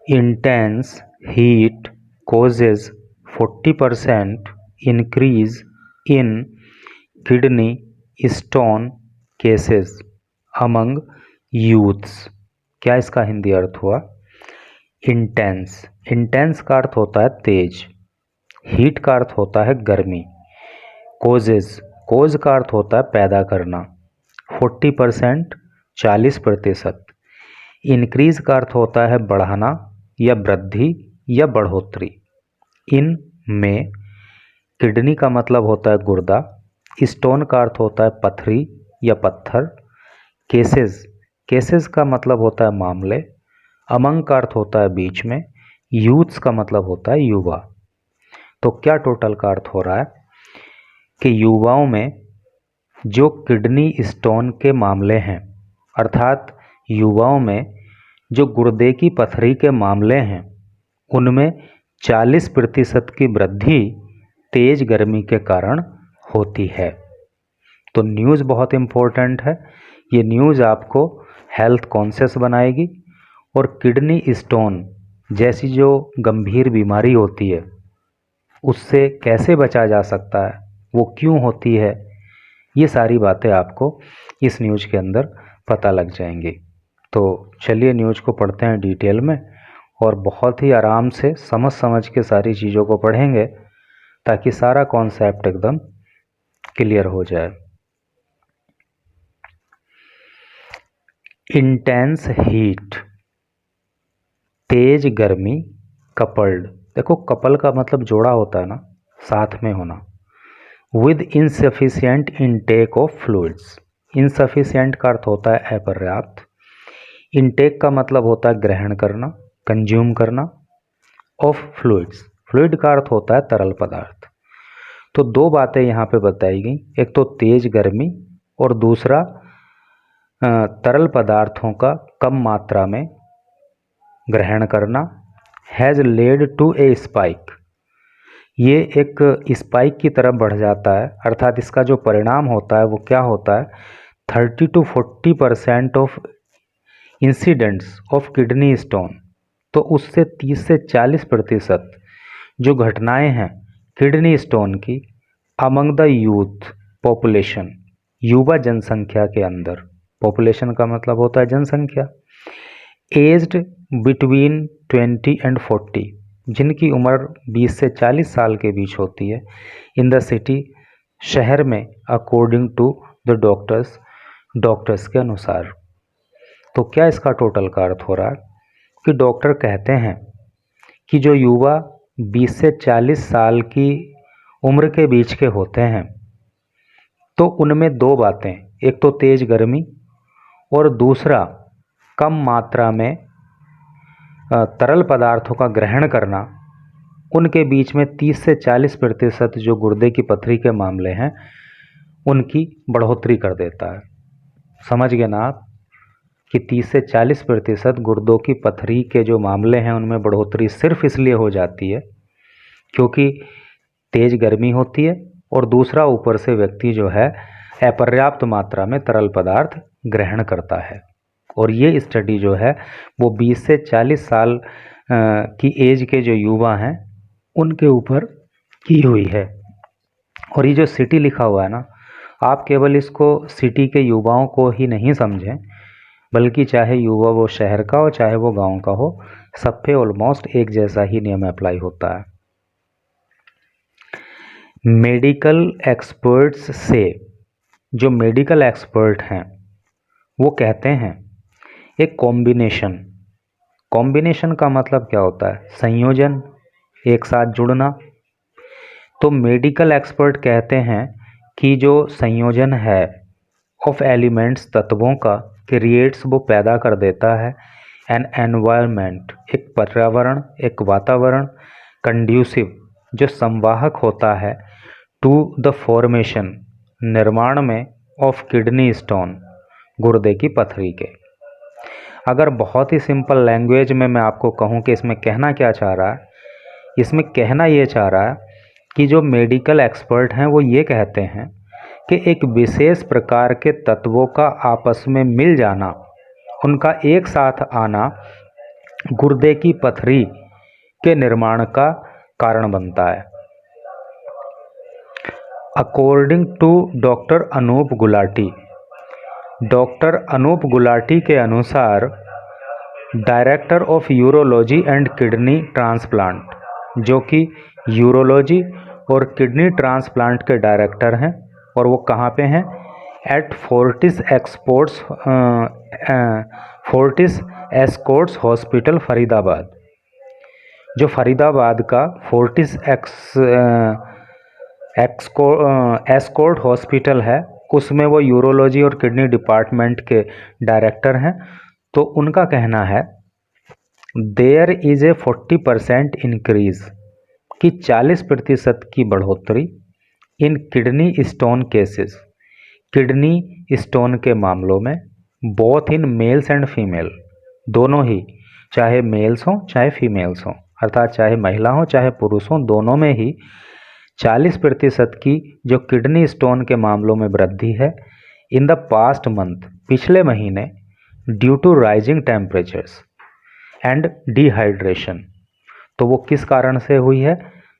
Intense heat causes 40% increase in kidney stone cases among youths। क्या इसका हिंदी अर्थ हुआ? Intense, intense का अर्थ होता है तेज, हीट का अर्थ होता है गर्मी, कोजेज, कोज का अर्थ होता है पैदा करना, 40% 40%, इंक्रीज का अर्थ होता है बढ़ाना या वृद्धि या बढ़ोतरी। इन में किडनी का मतलब होता है गुर्दा, स्टोन का अर्थ होता है पथरी या पत्थर, केसेस, केसेस का मतलब होता है मामले, अमंग का अर्थ होता है बीच में, यूथ्स का मतलब होता है युवा। तो क्या टोटल का अर्थ हो रहा है कि युवाओं में जो किडनी स्टोन के मामले हैं, अर्थात युवाओं में जो गुर्दे की पथरी के मामले हैं, उनमें 40% की वृद्धि तेज गर्मी के कारण होती है। तो न्यूज़ बहुत इम्पोर्टेंट है। ये न्यूज़ आपको हेल्थ कॉन्शियस बनाएगी और किडनी स्टोन जैसी जो गंभीर बीमारी होती है उससे कैसे बचा जा सकता है, वो क्यों होती है, ये सारी बातें आपको इस न्यूज़ के अंदर पता लग जाएंगी। तो चलिए न्यूज़ को पढ़ते हैं डिटेल में और बहुत ही आराम से समझ के सारी चीज़ों को पढ़ेंगे ताकि सारा कॉन्सेप्ट एकदम क्लियर हो जाए। इंटेंस हीट, तेज गर्मी, कपल्ड, देखो कपल का मतलब जोड़ा होता है ना, साथ में होना, with insufficient intake of fluids. Insufficient का अर्थ होता है अपर्याप्त, इनटेक का मतलब होता है ग्रहण करना, कंज्यूम करना, ऑफ फ्लूइड्स, फ्लूइड का अर्थ होता है तरल पदार्थ। तो दो बातें यहाँ पे बताई गई, एक तो तेज गर्मी और दूसरा तरल पदार्थों का कम मात्रा में ग्रहण करना, has led to a spike, ये एक स्पाइक की तरफ बढ़ जाता है, अर्थात इसका जो परिणाम होता है वो क्या होता है, 30 to 40% of incidents of kidney stone, तो उससे 30 से 40% जो घटनाएं हैं किडनी स्टोन की अमंग द यूथ पॉपुलेशन, युवा जनसंख्या के अंदर, पॉपुलेशन का मतलब होता है जनसंख्या, एज्ड बिटवीन 20 and 40, जिनकी उम्र 20 से 40 साल के बीच होती है, इन द सिटी, शहर में, according to the doctors, doctors के अनुसार। तो क्या इसका टोटल का अर्थ हो रहा है कि डॉक्टर कहते हैं कि जो युवा 20 से 40 साल की उम्र के बीच के होते हैं तो उनमें दो बातें, एक तो तेज गर्मी और दूसरा कम मात्रा में तरल पदार्थों का ग्रहण करना, उनके बीच में 30 से 40% जो गुर्दे की पथरी के मामले हैं उनकी बढ़ोतरी कर देता है। समझ गए ना आप कि 30 से 40% गुर्दों की पथरी के जो मामले हैं उनमें बढ़ोतरी सिर्फ इसलिए हो जाती है क्योंकि तेज गर्मी होती है और दूसरा ऊपर से व्यक्ति जो है अपर्याप्त मात्रा में तरल पदार्थ ग्रहण करता है। और ये स्टडी जो है वो 20 से 40 साल की एज के जो युवा हैं उनके ऊपर की हुई है। और ये जो सिटी लिखा हुआ है ना, आप केवल इसको सिटी के युवाओं को ही नहीं समझें, बल्कि चाहे युवा वो शहर का हो चाहे वो गांव का हो, सब पे ऑलमोस्ट एक जैसा ही नियम अप्लाई होता है। मेडिकल एक्सपर्ट्स से, जो मेडिकल एक्सपर्ट हैं वो कहते हैं एक कॉम्बिनेशन, कॉम्बिनेशन का मतलब क्या होता है, संयोजन, एक साथ जुड़ना। तो मेडिकल एक्सपर्ट कहते हैं कि जो संयोजन है ऑफ एलिमेंट्स, तत्वों का, क्रिएट्स, वो पैदा कर देता है एन एनवायरनमेंट, एक पर्यावरण, एक वातावरण, कंड्यूसिव, जो संवाहक होता है, टू द फॉर्मेशन, निर्माण में, ऑफ किडनी स्टोन, गुर्दे की पथरी के। अगर बहुत ही सिंपल लैंग्वेज में मैं आपको कहूँ कि इसमें कहना क्या चाह रहा है, इसमें कहना ये चाह रहा है कि जो मेडिकल एक्सपर्ट हैं वो ये कहते हैं कि एक विशेष प्रकार के तत्वों का आपस में मिल जाना, उनका एक साथ आना, गुर्दे की पथरी के निर्माण का कारण बनता है। According to doctor Anoop Gulati, doctor Anoop Gulati के अनुसार director of urology and kidney transplant, जो कि यूरोलॉजी और किडनी ट्रांसप्लांट के डायरेक्टर हैं, और वो कहाँ पे हैं? At Fortis Escorts hospital Faridabad. जो फरीदाबाद का फोर्टिस एस्कॉर्ट हॉस्पिटल है, उसमें वो यूरोलॉजी और किडनी डिपार्टमेंट के डायरेक्टर हैं। तो उनका कहना है देयर इज ए 40% इंक्रीज, कि 40% की बढ़ोतरी इन kidney stone cases, kidney stone के मामलों में, both in males and female, दोनों ही, चाहे मेल्स हों चाहे फीमेल्स हों, अर्थात चाहे महिला हो चाहे पुरुष हों, दोनों में ही 40% की जो किडनी स्टोन के मामलों में वृद्धि है इन द पास्ट मंथ, पिछले महीने, due to rising temperatures and dehydration. तो वो किस कारण से हुई है?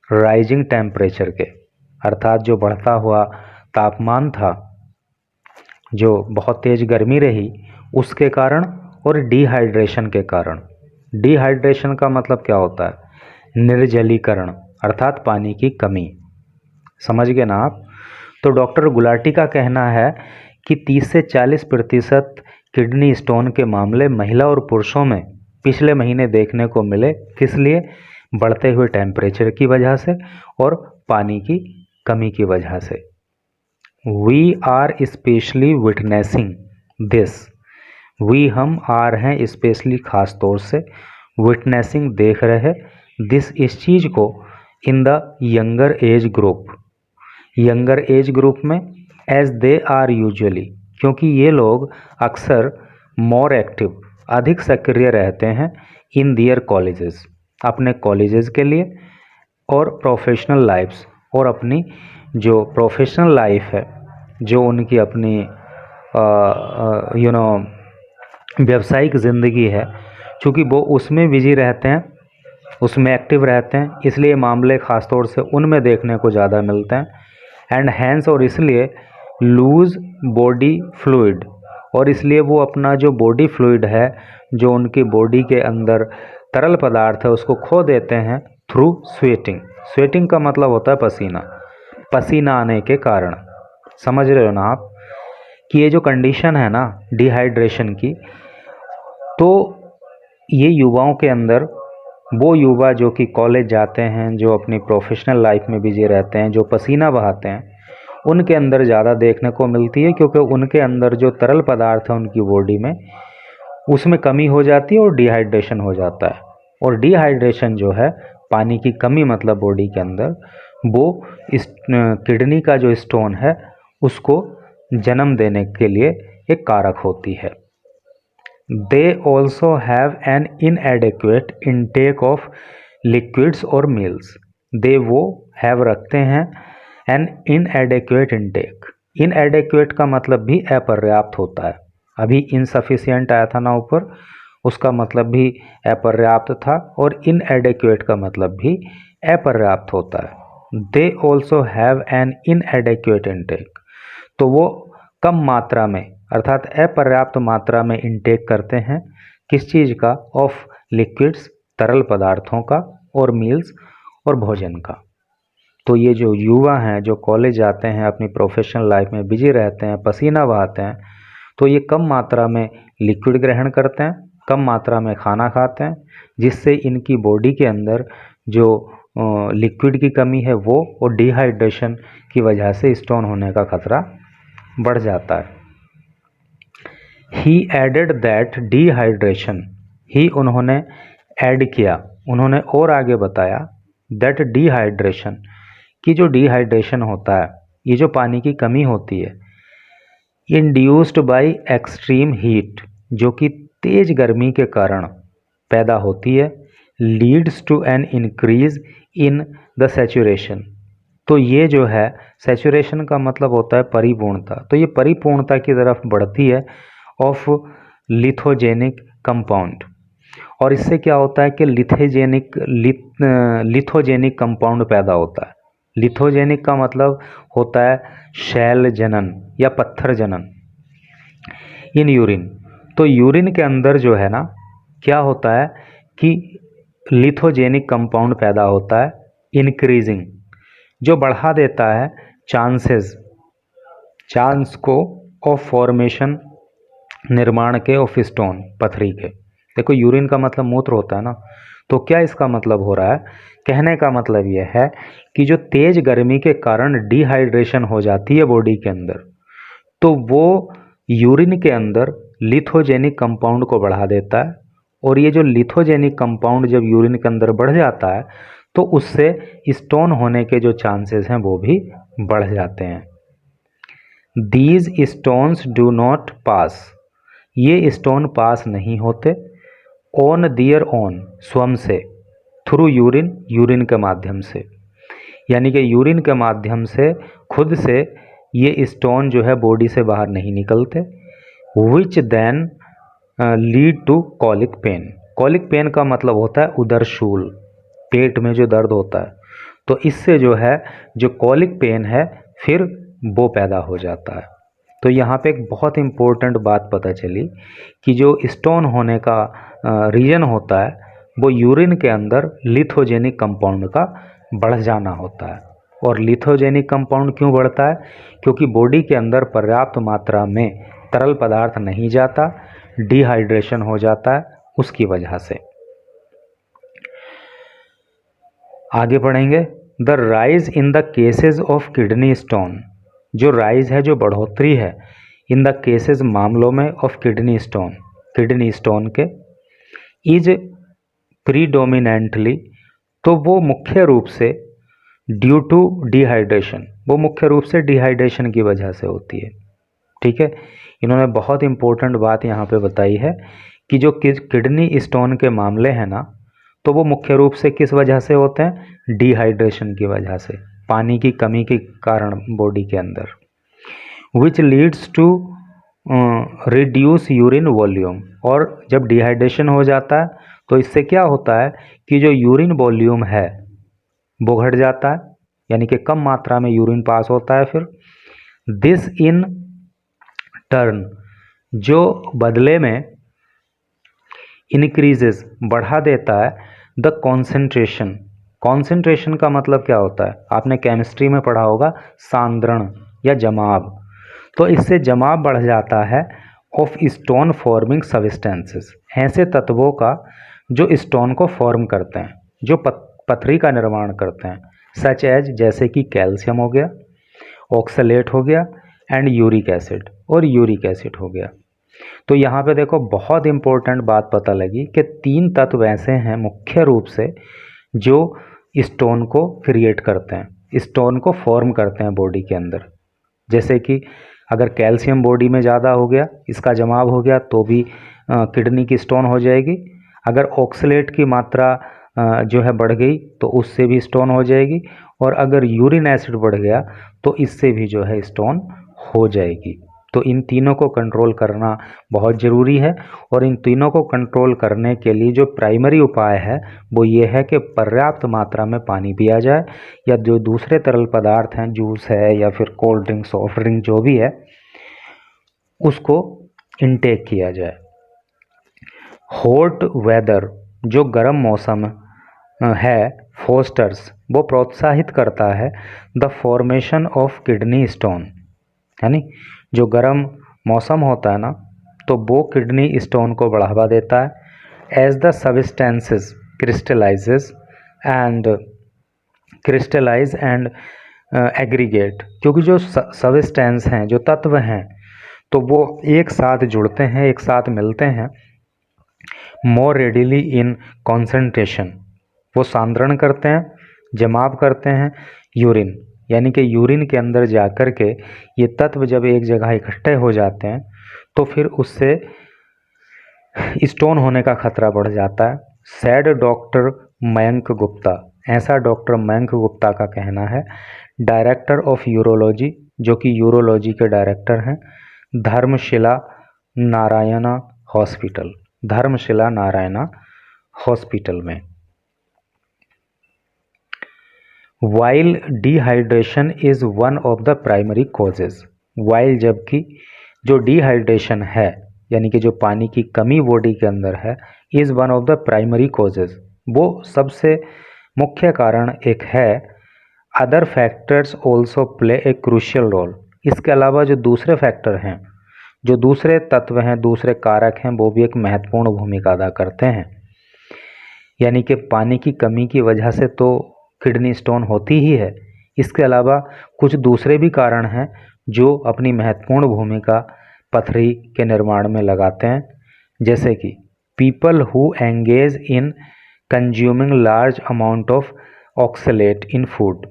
राइजिंग टेम्परेचर के, अर्थात जो बढ़ता हुआ तापमान था, जो बहुत तेज गर्मी रही, उसके कारण, और डिहाइड्रेशन के कारण। डिहाइड्रेशन का मतलब क्या होता है? निर्जलीकरण, अर्थात पानी की कमी। समझ गए ना आप? तो डॉक्टर गुलाटी का कहना है कि 30 से 40% किडनी स्टोन के मामले महिला और पुरुषों में पिछले महीने देखने को मिले। किस लिए? बढ़ते हुए टेम्परेचर की वजह से और पानी की कमी की वजह से। We are specially witnessing this, we हम आर हैं स्पेशली खास तौर से, विटनेसिंग देख रहे, दिस इस चीज़ को, in the younger age group, younger age group में, एज दे आर यूजुअली, क्योंकि ये लोग अक्सर मोर एक्टिव, अधिक सक्रिय रहते हैं, इन दियर कॉलेजेस, अपने कॉलेजेस के लिए, और प्रोफेशनल लाइफ्स, और अपनी जो प्रोफेशनल लाइफ है, जो उनकी अपनी व्यावसायिक ज़िंदगी है, चूँकि वो उसमें बिजी रहते हैं, उसमें एक्टिव रहते हैं, इसलिए मामले ख़ास तौर से उनमें देखने को ज़्यादा मिलते हैं। एंड हैंस, और इसलिए लूज़ बॉडी फ्लूइड, और इसलिए वो अपना जो बॉडी फ्लूइड है, जो उनकी बॉडी के अंदर तरल पदार्थ है, उसको खो देते हैं थ्रू स्वेटिंग। स्वेटिंग का मतलब होता है पसीना, पसीना आने के कारण। समझ रहे हो ना आप कि ये जो कंडीशन है ना डिहाइड्रेशन की, तो ये युवाओं के अंदर, वो युवा जो कि कॉलेज जाते हैं, जो अपनी प्रोफेशनल लाइफ में बिजी रहते हैं, जो पसीना बहाते हैं, उनके अंदर ज़्यादा देखने को मिलती है, क्योंकि उनके अंदर जो तरल पदार्थ है उनकी बॉडी में, उसमें कमी हो जाती है और डिहाइड्रेशन हो जाता है। और डिहाइड्रेशन जो है, पानी की कमी मतलब बॉडी के अंदर, वो इस किडनी का जो स्टोन है उसको जन्म देने के लिए एक कारक होती है। They also have an इनएडिक्वेट intake of liquids और मील्स, दे वो हैव रखते हैं एन इनएडिक्वेट इनटेक, इनएडिक्वेट का मतलब भी अपर्याप्त होता है। अभी इनसफिशिएंट आया था ना ऊपर, उसका मतलब भी अपर्याप्त था, और इनएडिक्वेट का मतलब भी अपर्याप्त होता है। They also have an इनएडिक्वेट intake, तो वो कम मात्रा में, अर्थात अपर्याप्त मात्रा में इनटेक करते हैं, किस चीज़ का? ऑफ लिक्विड्स, तरल पदार्थों का, और मील्स, और भोजन का। तो ये जो युवा हैं, जो कॉलेज जाते हैं, अपनी प्रोफेशनल लाइफ में बिजी रहते हैं, पसीना बहाते हैं, तो ये कम मात्रा में लिक्विड ग्रहण करते हैं, कम मात्रा में खाना खाते हैं, जिससे इनकी बॉडी के अंदर जो लिक्विड की कमी है वो, और डिहाइड्रेशन की वजह से स्टोन होने का खतरा बढ़ जाता है। ही एडेड दैट डिहाइड्रेशन, ही उन्होंने ऐड किया, उन्होंने और आगे बताया, दैट डिहाइड्रेशन, कि जो डिहाइड्रेशन होता है, ये जो पानी की कमी होती है, इंड्यूस्ड बाय एक्सट्रीम हीट, जो कि तेज गर्मी के कारण पैदा होती है, leads to an increase in the saturation. तो ये जो है, सैचुरेशन का मतलब होता है परिपूर्णता, तो ये परिपूर्णता की तरफ बढ़ती है ऑफ लिथोजेनिक कंपाउंड, और इससे क्या होता है कि लिथोजेनिक कंपाउंड पैदा होता है। लिथोजेनिक का मतलब होता है शैल जनन या पत्थर जनन इन यूरिन। तो यूरिन के अंदर जो है ना क्या होता है कि लिथोजेनिक कंपाउंड पैदा होता है, इंक्रीजिंग, जो बढ़ा देता है चांस को ऑफ फॉर्मेशन, निर्माण के ऑफ स्टोन, पथरी के। देखो यूरिन का मतलब मूत्र होता है ना, तो क्या इसका मतलब हो रहा है, कहने का मतलब यह है कि जो तेज गर्मी के कारण डिहाइड्रेशन हो जाती है बॉडी के अंदर, तो वो यूरिन के अंदर लिथोजेनिक कंपाउंड को बढ़ा देता है। और ये जो लिथोजेनिक कंपाउंड जब यूरिन के अंदर बढ़ जाता है तो उससे स्टोन होने के जो चांसेस हैं वो भी बढ़ जाते हैं। These stones do not pass, ये स्टोन पास नहीं होते ऑन दियर ओन, स्वयं से, थ्रू यूरिन, यूरिन के माध्यम से, यानी कि यूरिन के माध्यम से खुद से ये स्टोन जो है बॉडी से बाहर नहीं निकलते। Which then lead to colic pain. Colic pain का मतलब होता है उदरशूल, पेट में जो दर्द होता है, तो इससे जो है जो कॉलिक पेन है फिर वो पैदा हो जाता है। तो यहाँ पे एक बहुत इम्पोर्टेंट बात पता चली कि जो स्टोन होने का रीजन होता है वो यूरिन के अंदर लिथोजेनिक कंपाउंड का बढ़ जाना होता है। और लिथोजेनिक कंपाउंड क्यों बढ़ता है, क्योंकि बॉडी के अंदर पर्याप्त मात्रा में तरल पदार्थ नहीं जाता, डिहाइड्रेशन हो जाता है, उसकी वजह से। आगे पढ़ेंगे the rise in the cases of kidney stone. जो राइज है, जो बढ़ोतरी है, इन द केसेस, मामलों में, ऑफ किडनी स्टोन के, इज प्रीडोमिनेंटली, तो वो मुख्य रूप से ड्यू टू डिहाइड्रेशन, वो मुख्य रूप से डिहाइड्रेशन की वजह से होती है। ठीक है, इन्होंने बहुत इंपॉर्टेंट बात यहाँ पे बताई है कि जो किडनी स्टोन के मामले हैं ना, तो वो मुख्य रूप से किस वजह से होते हैं, डिहाइड्रेशन की वजह से, पानी की कमी के कारण बॉडी के अंदर। Which leads to reduce urine volume, और जब डिहाइड्रेशन हो जाता है तो इससे क्या होता है कि जो यूरिन वॉल्यूम है वो घट जाता है, यानी कि कम मात्रा में यूरिन पास होता है। फिर दिस इन टर्न, जो बदले में इंक्रीजेस, बढ़ा देता है द कॉन्सेंट्रेशन। कॉन्सेंट्रेशन का मतलब क्या होता है, आपने केमिस्ट्री में पढ़ा होगा, सांद्रण या जमाव। तो इससे जमाव बढ़ जाता है ऑफ स्टोन फॉर्मिंग सब्सटेंसेस, ऐसे तत्वों का जो स्टोन को फॉर्म करते हैं, जो पथरी का निर्माण करते हैं, सच एज, जैसे कि कैल्शियम हो गया, ऑक्सलेट हो गया, एंड यूरिक एसिड, और यूरिक एसिड हो गया। तो यहाँ पे देखो बहुत इंपॉर्टेंट बात पता लगी कि 3 तत्व ऐसे हैं मुख्य रूप से जो स्टोन को क्रिएट करते हैं, स्टोन को फॉर्म करते हैं बॉडी के अंदर। जैसे कि अगर कैल्शियम बॉडी में ज़्यादा हो गया, इसका जमाव हो गया, तो भी किडनी की स्टोन हो जाएगी। अगर ऑक्सलेट की मात्रा जो है बढ़ गई तो उससे भी स्टोन हो जाएगी। और अगर यूरिन एसिड बढ़ गया तो इससे भी जो है स्टोन हो जाएगी। तो इन तीनों को कंट्रोल करना बहुत ज़रूरी है। और इन तीनों को कंट्रोल करने के लिए जो प्राइमरी उपाय है वो ये है कि पर्याप्त मात्रा में पानी पिया जाए, या जो दूसरे तरल पदार्थ हैं, जूस है या फिर कोल्ड ड्रिंक, सॉफ्ट ड्रिंक जो भी है, उसको इनटेक किया जाए। हॉट वेदर, जो गर्म मौसम है, फोस्टर्स, वो प्रोत्साहित करता है the formation of kidney stone, यानी जो गर्म मौसम होता है ना, तो वो किडनी स्टोन को बढ़ावा देता है। As the substances crystallize and aggregate, क्योंकि जो सब्सटेंस हैं, जो तत्व हैं, तो वो एक साथ जुड़ते हैं, एक साथ मिलते हैं। मोर रेडिली इन कॉन्सेंट्रेशन, वो सांद्रण करते हैं, जमाव करते हैं यूरिन, यानी कि यूरिन के अंदर जाकर के ये तत्व जब एक जगह इकट्ठे हो जाते हैं तो फिर उससे स्टोन होने का खतरा बढ़ जाता है। सैड डॉक्टर मयंक गुप्ता, ऐसा डॉक्टर मयंक गुप्ता का कहना है, डायरेक्टर ऑफ यूरोलॉजी, जो कि यूरोलॉजी के डायरेक्टर हैं, धर्मशिला नारायणा हॉस्पिटल, धर्मशिला नारायणा हॉस्पिटल में। While dehydration is one of the primary causes, while जबकि जो डिहाइड्रेशन है यानी कि जो पानी की कमी बॉडी के अंदर है, is one of the primary causes, वो सबसे मुख्य कारण एक है। Other factors also play a crucial role, इसके अलावा जो दूसरे फैक्टर हैं, जो दूसरे तत्व हैं, दूसरे कारक हैं, वो भी एक महत्वपूर्ण भूमिका अदा करते हैं। यानी कि पानी की कमी की वजह से तो किडनी स्टोन होती ही है, इसके अलावा कुछ दूसरे भी कारण हैं जो अपनी महत्वपूर्ण भूमिका पथरी के निर्माण में लगाते हैं। जैसे कि people who engage in consuming large amount of oxalate in food,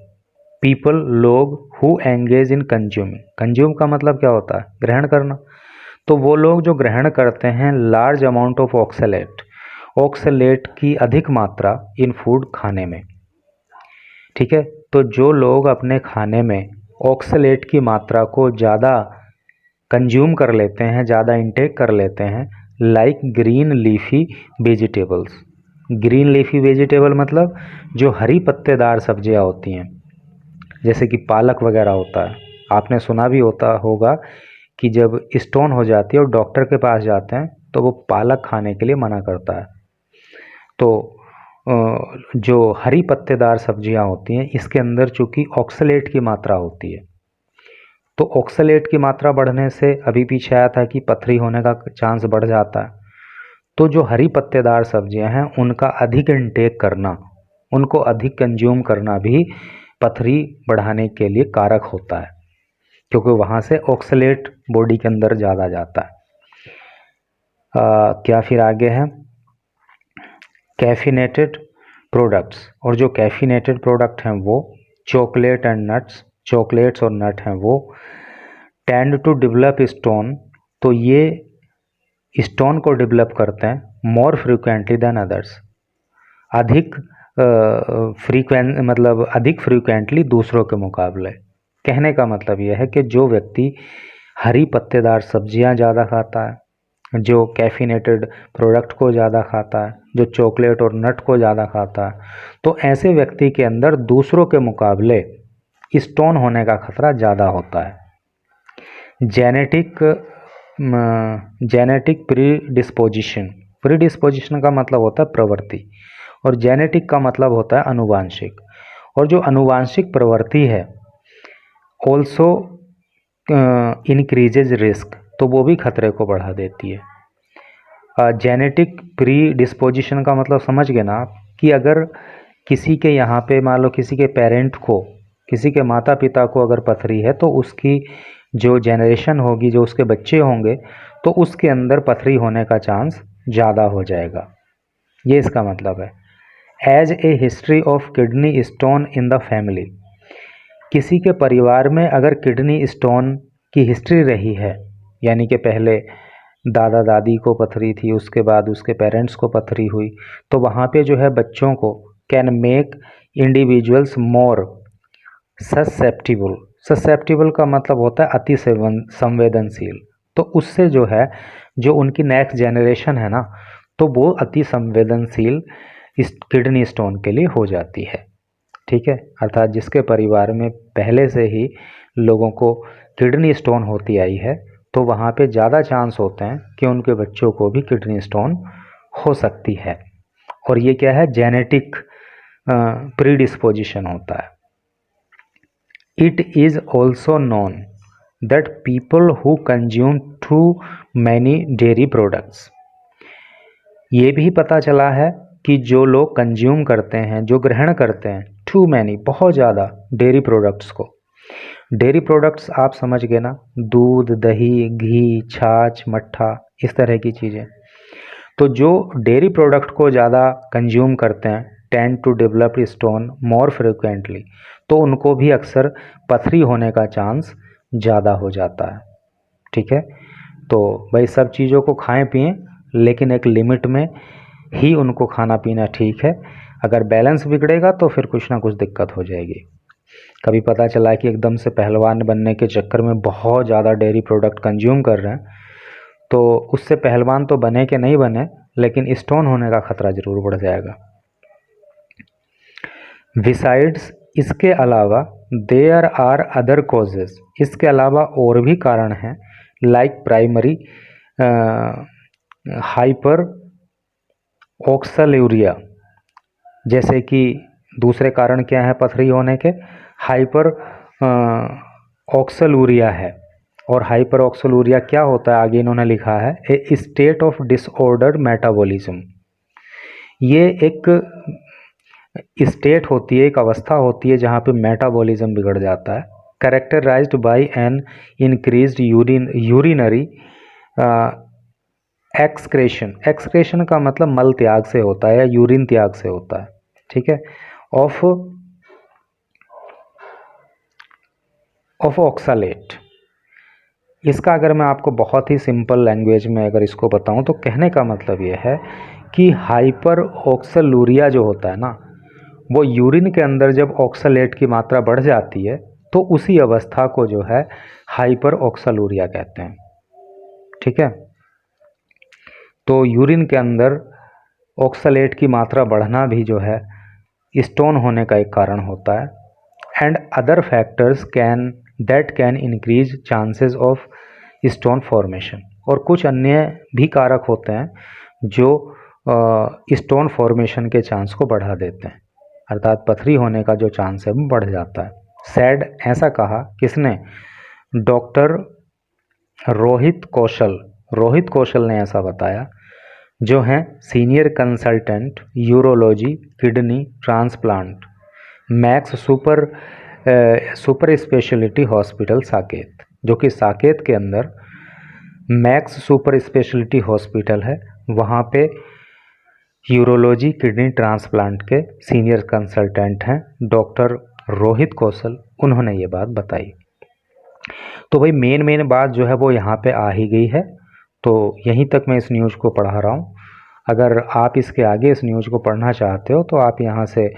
people लोग who engage in consuming, consume का मतलब क्या होता है, ग्रहण करना, तो वो लोग जो ग्रहण करते हैं large amount of oxalate, oxalate की अधिक मात्रा इन फूड, खाने में। ठीक है, तो जो लोग अपने खाने में ऑक्सलेट की मात्रा को ज़्यादा कंज्यूम कर लेते हैं, ज़्यादा इंटेक कर लेते हैं, like green leafy vegetables, green leafy vegetable मतलब जो हरी पत्तेदार सब्जियां होती हैं, जैसे कि पालक वगैरह होता है। आपने सुना भी होगा कि जब स्टोन हो जाती है और डॉक्टर के पास जाते हैं तो वो पालक खाने के लिए मना करता है। तो जो हरी पत्तेदार सब्जियां होती हैं, इसके अंदर चूँकि ऑक्सलेट की मात्रा होती है, तो ऑक्सलेट की मात्रा बढ़ने से अभी पीछे आया था कि पथरी होने का चांस बढ़ जाता है। तो जो हरी पत्तेदार सब्जियां हैं उनका अधिक इंटेक करना, उनको अधिक कंज्यूम करना भी पथरी बढ़ाने के लिए कारक होता है, क्योंकि वहाँ से ऑक्सलेट बॉडी के अंदर ज़्यादा जाता है। क्या फिर आगे है, कैफिनेटेड प्रोडक्ट्स, और जो कैफिनेटेड प्रोडक्ट हैं वो चॉकलेट एंड नट्स, चॉकलेट्स और नट हैं वो टेंड टू डेवलप स्टोन, तो ये स्टोन को डेवलप करते हैं मोर फ्रिक्वेंटली देन अदर्स, अधिक अधिक फ्रिक्वेंटली दूसरों के मुकाबले। कहने का मतलब यह है कि जो व्यक्ति हरी पत्तेदार सब्जियां ज़्यादा खाता है, जो कैफिनेटेड प्रोडक्ट को ज़्यादा खाता है, जो चॉकलेट और नट को ज़्यादा खाता है, तो ऐसे व्यक्ति के अंदर दूसरों के मुकाबले स्टोन होने का खतरा ज़्यादा होता है। जेनेटिक प्रीडिस्पोजिशन, प्रीडिस्पोजिशन का मतलब होता है प्रवृत्ति, और जेनेटिक का मतलब होता है अनुवांशिक, और जो अनुवांशिक प्रवृत्ति है ऑल्सो इंक्रीजेज रिस्क, तो वो भी खतरे को बढ़ा देती है। जेनेटिक प्रीडिस्पोजिशन का मतलब समझ गए ना आप, कि अगर किसी के यहाँ पे मान लो किसी के पेरेंट को, किसी के माता पिता को अगर पथरी है, तो उसकी जो जेनरेशन होगी, जो उसके बच्चे होंगे, तो उसके अंदर पथरी होने का चांस ज़्यादा हो जाएगा, ये इसका मतलब है। As a history of kidney stone in the family, किसी के परिवार में अगर किडनी स्टोन की हिस्ट्री रही है, यानी कि पहले दादा दादी को पथरी थी, उसके बाद उसके पेरेंट्स को पथरी हुई, तो वहाँ पे जो है बच्चों को can make individuals more susceptible, susceptible का मतलब होता है अति संवेदनशील, तो उससे जो है जो उनकी नेक्स्ट जनरेशन है ना, तो वो अति संवेदनशील इस किडनी स्टोन के लिए हो जाती है। ठीक है, अर्थात जिसके परिवार में पहले से ही लोगों को किडनी स्टोन होती आई है, तो वहाँ पे ज़्यादा चांस होते हैं कि उनके बच्चों को भी किडनी स्टोन हो सकती है, और ये क्या है, जेनेटिक प्रीडिस्पोजिशन होता है। It is also known that people who consume too many dairy products, ये भी पता चला है कि जो लोग कंज्यूम करते हैं, जो ग्रहण करते हैं टू मैनी, बहुत ज़्यादा डेयरी प्रोडक्ट्स को, डेयरी प्रोडक्ट्स आप समझ गए ना, दूध, दही, घी, छाछ, मट्ठा, इस तरह की चीज़ें, तो जो डेयरी प्रोडक्ट को ज़्यादा कंज्यूम करते हैं tend to develop stone more frequently, तो उनको भी अक्सर पथरी होने का चांस ज़्यादा हो जाता है। ठीक है, तो भाई सब चीज़ों को खाएं पिएं, लेकिन एक लिमिट में ही उनको खाना पीना ठीक है। अगर बैलेंस बिगड़ेगा तो फिर कुछ ना कुछ दिक्कत हो जाएगी। कभी पता चला कि एकदम से पहलवान बनने के चक्कर में बहुत ज़्यादा डेयरी प्रोडक्ट कंज्यूम कर रहे हैं, तो उससे पहलवान तो बने कि नहीं बने, लेकिन स्टोन होने का खतरा जरूर बढ़ जाएगा। बिसाइड्स, इसके अलावा, देयर आर अदर कॉजेज, इसके अलावा और भी कारण हैं, लाइक प्राइमरी हाइपर ऑक्सलूरिया, जैसे कि दूसरे कारण क्या है पथरी होने के, हाइपर ऑक्सलूरिया है। और हाइपर ऑक्सलूरिया क्या होता है आगे इन्होंने लिखा है, ए स्टेट ऑफ डिसऑर्डर मेटाबॉलिज्म। ये एक स्टेट होती है, एक अवस्था होती है जहाँ पे मेटाबॉलिज्म बिगड़ जाता है, characterized by an increased urinary excretion. Excretion का मतलब मल त्याग से होता है या यूरिन त्याग से होता है, ठीक है, ऑफ ऑक्सलेट। इसका अगर मैं आपको बहुत ही सिंपल लैंग्वेज में अगर इसको बताऊं तो कहने का मतलब ये है कि हाइपर ऑक्सलूरिया जो होता है ना, वो यूरिन के अंदर जब ऑक्सलेट की मात्रा बढ़ जाती है तो उसी अवस्था को जो है हाइपर ऑक्सलूरिया कहते हैं, ठीक है। तो यूरिन के अंदर ऑक्सलेट की मात्रा बढ़ना भी जो है स्टोन होने का एक कारण होता है। And other factors can increase chances of stone formation, और कुछ अन्य भी कारक होते हैं जो स्टोन फॉर्मेशन के चांस को बढ़ा देते हैं, अर्थात पथरी होने का जो चांस है वो बढ़ जाता है। सैड, ऐसा कहा किसने, डॉक्टर रोहित कौशल ने ऐसा बताया, जो हैं senior consultant urology kidney transplant max super speciality hospital Saket, जो कि साकेत के अंदर मैक्स सुपर स्पेशलिटी हॉस्पिटल है, वहाँ पे यूरोलॉजी किडनी ट्रांसप्लांट के सीनियर कंसल्टेंट हैं डॉक्टर रोहित कौशल, उन्होंने ये बात बताई। तो भाई मेन बात जो है वो यहाँ पे आ ही गई है, तो यहीं तक मैं इस न्यूज़ को पढ़ा रहा हूँ। अगर आप इसके आगे इस न्यूज़ को पढ़ना चाहते हो तो आप यहाँ से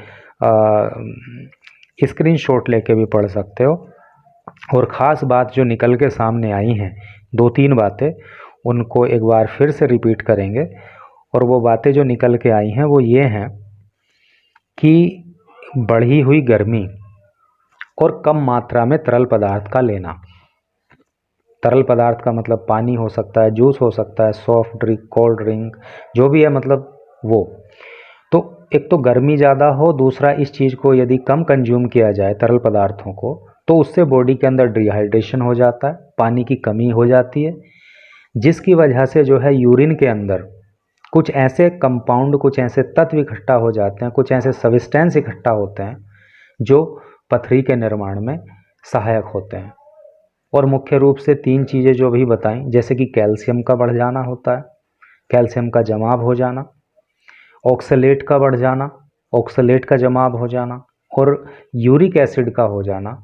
स्क्रीनशॉट लेके भी पढ़ सकते हो। और ख़ास बात जो निकल के सामने आई हैं, 2-3 बातें, उनको एक बार फिर से रिपीट करेंगे। और वो बातें जो निकल के आई हैं वो ये हैं कि बढ़ी हुई गर्मी और कम मात्रा में तरल पदार्थ का लेना। तरल पदार्थ का मतलब पानी हो सकता है, जूस हो सकता है, सॉफ्ट ड्रिंक, कोल्ड ड्रिंक, जो भी है, मतलब वो। तो एक तो गर्मी ज़्यादा हो, दूसरा इस चीज़ को यदि कम कंज्यूम किया जाए तरल पदार्थों को, तो उससे बॉडी के अंदर डिहाइड्रेशन हो जाता है, पानी की कमी हो जाती है, जिसकी वजह से जो है यूरिन के अंदर कुछ ऐसे कंपाउंड, कुछ ऐसे तत्व इकट्ठा हो जाते हैं, कुछ ऐसे सब्सटेंस इकट्ठा होते हैं जो पथरी के निर्माण में सहायक होते हैं। और मुख्य रूप से 3 चीज़ें जो भी बताई, जैसे कि कैल्शियम का बढ़ जाना होता है, कैल्शियम का जमाव हो जाना, ऑक्सलेट का बढ़ जाना, ऑक्सलेट का जमाव हो जाना, और यूरिक एसिड का हो जाना।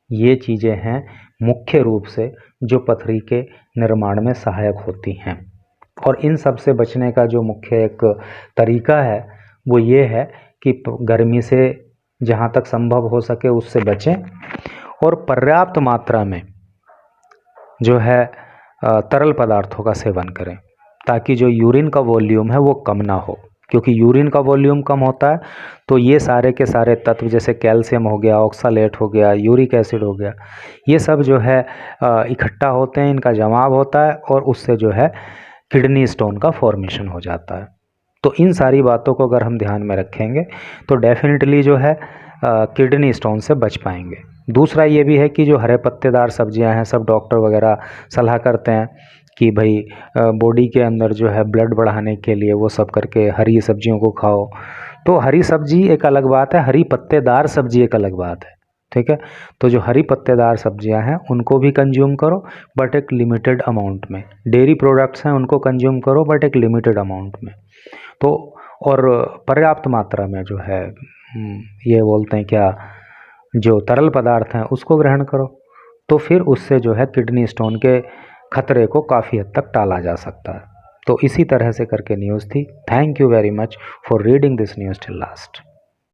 ये चीज़ें हैं मुख्य रूप से जो पथरी के निर्माण में सहायक होती हैं। और इन सब से बचने का जो मुख्य एक तरीका है वो ये है कि गर्मी से जहाँ तक संभव हो सके उससे बचें, और पर्याप्त मात्रा में जो है तरल पदार्थों का सेवन करें, ताकि जो यूरिन का वॉल्यूम है वो कम ना हो। क्योंकि यूरिन का वॉल्यूम कम होता है तो ये सारे के सारे तत्व, जैसे कैल्शियम हो गया, ऑक्सलेट हो गया, यूरिक एसिड हो गया, ये सब जो है इकट्ठा होते हैं, इनका जमाव होता है, और उससे जो है किडनी स्टोन का फॉर्मेशन हो जाता है। तो इन सारी बातों को अगर हम ध्यान में रखेंगे तो डेफिनेटली जो है किडनी स्टोन से बच पाएंगे। दूसरा ये भी है कि जो हरे पत्तेदार सब्जियां हैं, सब डॉक्टर वगैरह सलाह करते हैं कि भाई बॉडी के अंदर जो है ब्लड बढ़ाने के लिए वो सब करके हरी सब्जियों को खाओ। तो हरी सब्जी एक अलग बात है, हरी पत्तेदार सब्जी एक अलग बात है, ठीक है। तो जो हरी पत्तेदार सब्जियां हैं उनको भी कंज्यूम करो, बट एक लिमिटेड अमाउंट में। डेयरी प्रोडक्ट्स हैं उनको कंज्यूम करो, बट एक लिमिटेड अमाउंट में। तो और पर्याप्त मात्रा में जो है ये बोलते हैं क्या, जो तरल पदार्थ हैं उसको ग्रहण करो, तो फिर उससे जो है किडनी स्टोन के खतरे को काफ़ी हद तक टाला जा सकता है। तो इसी तरह से करके न्यूज़ थी। Thank you very much for reading this news till last.